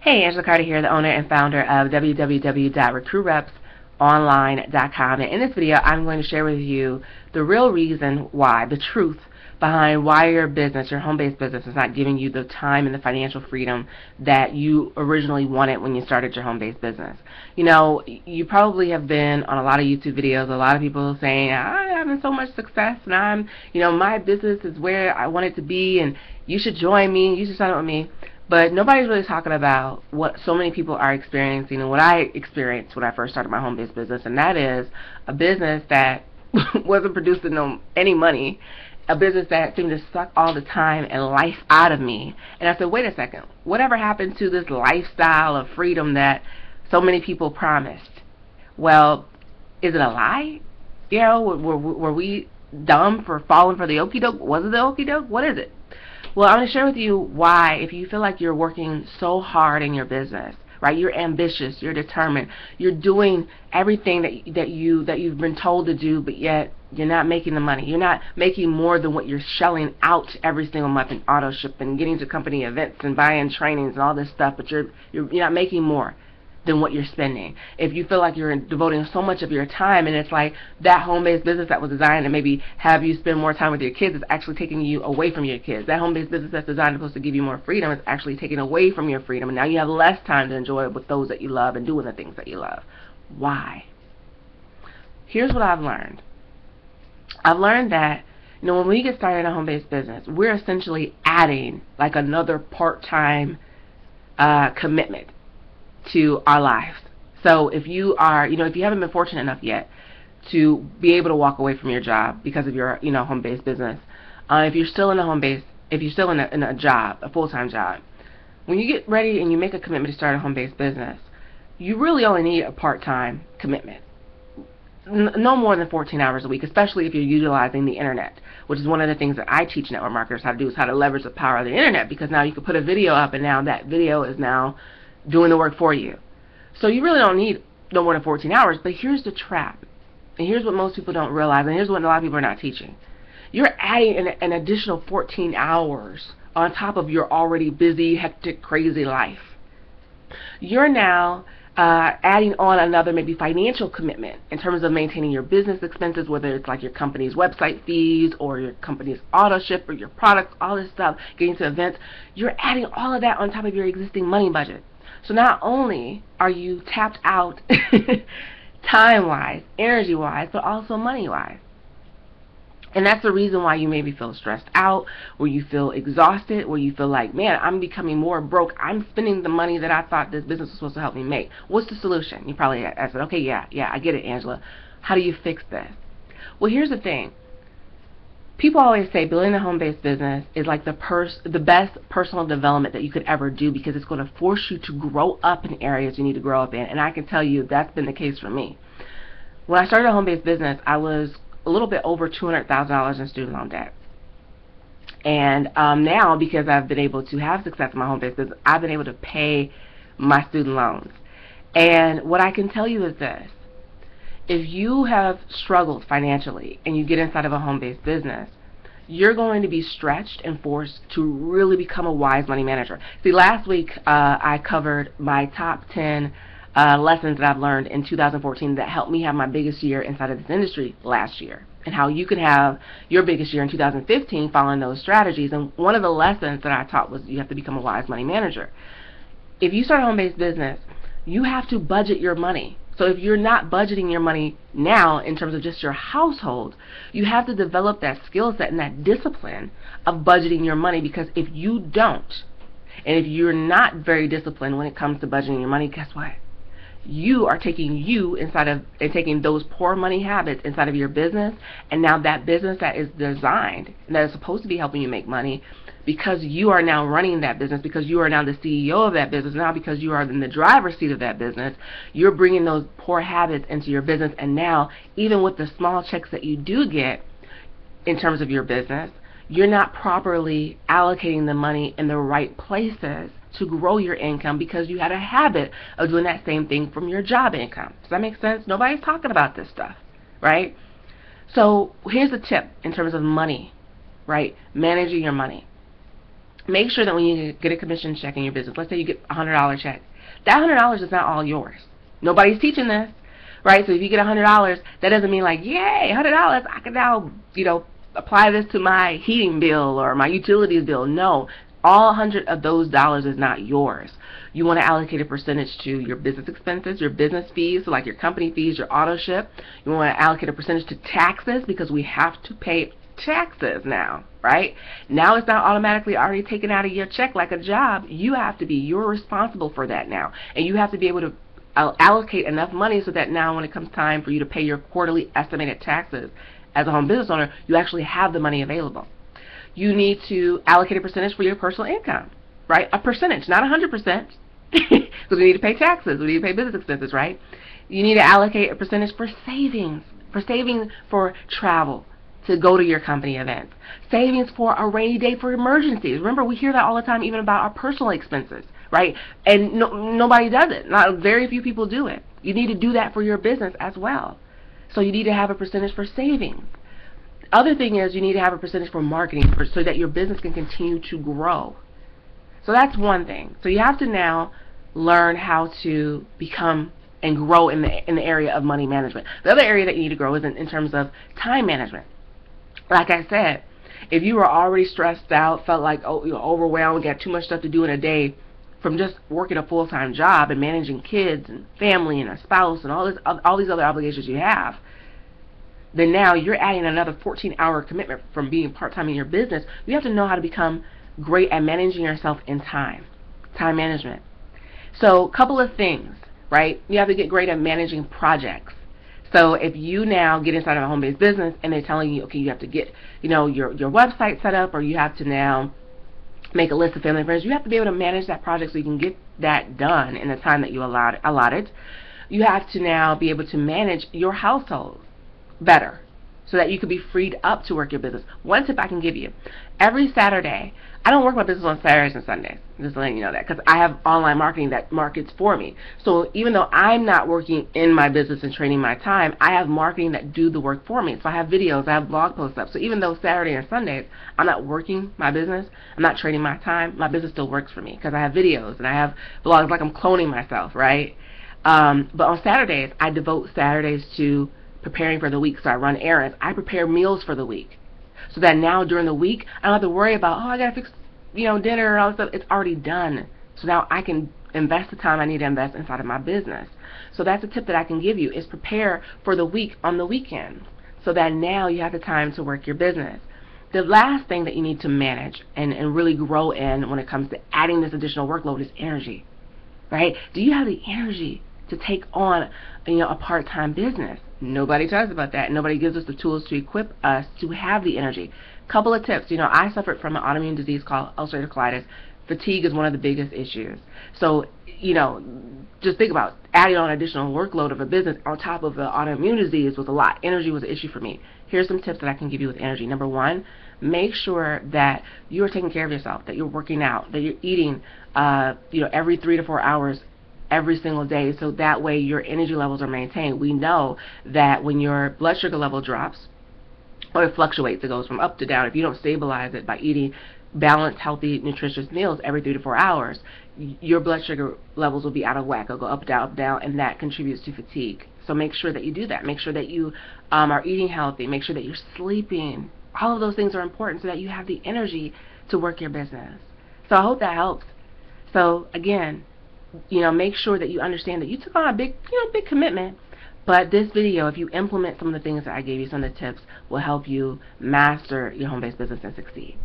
Hey, Angela Carter here, the owner and founder of www.recruitrepsonline.com, and in this video I'm going to share with you the real reason why, the truth behind why your business, your home-based business, is not giving you the time and the financial freedom that you originally wanted when you started your home-based business. You know, you probably have been on a lot of YouTube videos, a lot of people saying, I'm having so much success and my business is where I want it to be and you should join me, you should sign up with me. But nobody's really talking about what so many people are experiencing and what I experienced when I first started my home-based business, and that is a business that wasn't producing any money, a business that seemed to suck all the time and life out of me. And I said, wait a second, whatever happened to this lifestyle of freedom that so many people promised? Well, is it a lie? You know, were we dumb for falling for the okie doke? Was it the okie doke? What is it? Well, I'm going to share with you why, if you feel like you're working so hard in your business, right? You're ambitious, you're determined, you're doing everything that you've been told to do, but yet you're not making the money. You're not making more than what you're shelling out every single month in auto ship and getting to company events and buying trainings and all this stuff, but you're not making more than what you're spending. If you feel like you're devoting so much of your time, and it's like that home-based business that was designed to maybe have you spend more time with your kids is actually taking you away from your kids. That home-based business that's designed supposed to give you more freedom is actually taking away from your freedom, and now you have less time to enjoy it with those that you love and doing the things that you love. Why? Here's what I've learned. I've learned that, you know, when we get started in a home-based business, we're essentially adding like another part-time commitment to our lives. So if you are, if you haven't been fortunate enough yet to be able to walk away from your job because of your, home-based business, if you're still in a job, a full-time job, when you get ready and you make a commitment to start a home-based business, you really only need a part-time commitment. No more than 14 hours a week, especially if you're utilizing the internet, which is one of the things that I teach network marketers how to do, is how to leverage the power of the internet, because now you can put a video up and now that video is now doing the work for you. So you really don't need no more than 14 hours, but here's the trap. And here's what most people don't realize, and here's what a lot of people are not teaching. You're adding an additional 14 hours on top of your already busy, hectic, crazy life. You're now adding on another maybe financial commitment in terms of maintaining your business expenses, whether it's like your company's website fees or your company's auto ship or your products, all this stuff, getting to events. You're adding all of that on top of your existing money budget. So not only are you tapped out time-wise, energy-wise, but also money-wise. And that's the reason why you maybe feel stressed out, or you feel exhausted, or you feel like, man, I'm becoming more broke. I'm spending the money that I thought this business was supposed to help me make. What's the solution? You probably asked, okay, yeah, I get it, Angela. How do you fix this? Well, here's the thing. People always say building a home-based business is like the best personal development that you could ever do, because it's going to force you to grow up in areas you need to grow up in. And I can tell you that's been the case for me. When I started a home-based business, I was a little bit over $200,000 in student loan debt. And now, because I've been able to have success in my home-based business, I've been able to pay my student loans. And what I can tell you is this. If you have struggled financially and you get inside of a home-based business, you're going to be stretched and forced to really become a wise money manager. See, last week I covered my top 10 lessons that I've learned in 2014 that helped me have my biggest year inside of this industry last year, and how you can have your biggest year in 2015 following those strategies. And one of the lessons that I taught was you have to become a wise money manager. If you start a home-based business, you have to budget your money. So if you're not budgeting your money now in terms of just your household, you have to develop that skill set and that discipline of budgeting your money, because if you don't, and if you're not very disciplined when it comes to budgeting your money, guess what? You are taking taking those poor money habits inside of your business, and now that business that is designed and that is supposed to be helping you make money, because you are now running that business, because you are now the CEO of that business, now because you are in the driver's seat of that business, you're bringing those poor habits into your business. And now, even with the small checks that you do get in terms of your business, you're not properly allocating the money in the right places to grow your income, because you had a habit of doing that same thing from your job income. Does that make sense? Nobody's talking about this stuff, right? So here's a tip in terms of money, right? Managing your money. make sure that when you get a commission check in your business, let's say you get a $100 check, that $100 is not all yours. Nobody's teaching this, right? So if you get $100, that doesn't mean like, yay, $100, I can now, apply this to my heating bill or my utilities bill. No, all 100 of those dollars is not yours. You want to allocate a percentage to your business expenses, your business fees, so like your company fees, your auto ship. You want to allocate a percentage to taxes, because we have to pay taxes now, right? Now it's not automatically already taken out of your check like a job. You're responsible for that now, and you have to be able to allocate enough money so that now when it comes time for you to pay your quarterly estimated taxes as a home business owner, you actually have the money available. You need to allocate a percentage for your personal income, right? A percentage, not 100%, because we need to pay taxes, we need to pay business expenses, right? You need to allocate a percentage for savings for travel, to go to your company events, savings for a rainy day for emergencies. Remember, we hear that all the time, even about our personal expenses, right? And nobody does it. Very few people do it. You need to do that for your business as well. So you need to have a percentage for savings. Other thing is, you need to have a percentage for marketing, so that your business can continue to grow. So that's one thing. So you have to now learn how to become and grow in the area of money management. The other area that you need to grow is in terms of time management. Like I said, if you were already stressed out, felt like overwhelmed, got too much stuff to do in a day from just working a full-time job and managing kids and family and a spouse and all these other obligations you have, then now you're adding another 14-hour commitment from being part-time in your business. You have to know how to become great at managing yourself in time management. So a couple of things, right? You have to get great at managing projects. So if you now get inside of a home-based business and they're telling you, okay, you have to get, your website set up, or you have to now make a list of family and friends, you have to be able to manage that project so you can get that done in the time that you allotted. You have to now be able to manage your household better, so that you can be freed up to work your business. One tip I can give you: every Saturday, I don't work my business on Saturdays and Sundays, just letting you know that, because I have online marketing that markets for me. So even though I'm not working in my business and training my time, I have marketing that do the work for me. So I have videos, I have blog posts up. So even though Saturday and Sundays I'm not working my business, I'm not training my time, my business still works for me, because I have videos and I have blogs, like I'm cloning myself, right? But on Saturdays, I devote Saturdays to preparing for the week. So I run errands, I prepare meals for the week, so that now during the week I don't have to worry about, I gotta fix dinner and all this stuff. It's already done. So now I can invest the time I need to invest inside of my business. So that's a tip that I can give you, is prepare for the week on the weekend, so that now you have the time to work your business. The last thing that you need to manage and really grow in when it comes to adding this additional workload is energy, right? Do you have the energy to take on a part-time business? Nobody talks about that. Nobody gives us the tools to equip us to have the energy. Couple of tips. I suffered from an autoimmune disease called ulcerative colitis. Fatigue is one of the biggest issues. So, just think about adding on additional workload of a business on top of the autoimmune disease was a lot. Energy was an issue for me. Here's some tips that I can give you with energy. Number one, make sure that you're taking care of yourself, that you're working out, that you're eating, every 3 to 4 hours every single day, so that way your energy levels are maintained. We know that when your blood sugar level drops, or it fluctuates, it goes from up to down, if you don't stabilize it by eating balanced, healthy, nutritious meals every 3 to 4 hours, your blood sugar levels will be out of whack. It'll go up, down, and that contributes to fatigue. So make sure that you do that. Make sure that you are eating healthy. Make sure that you're sleeping. All of those things are important so that you have the energy to work your business. So I hope that helps. So again, make sure that you understand that you took on a big commitment, but this video, if you implement some of the things that I gave you, some of the tips, will help you master your home-based business and succeed.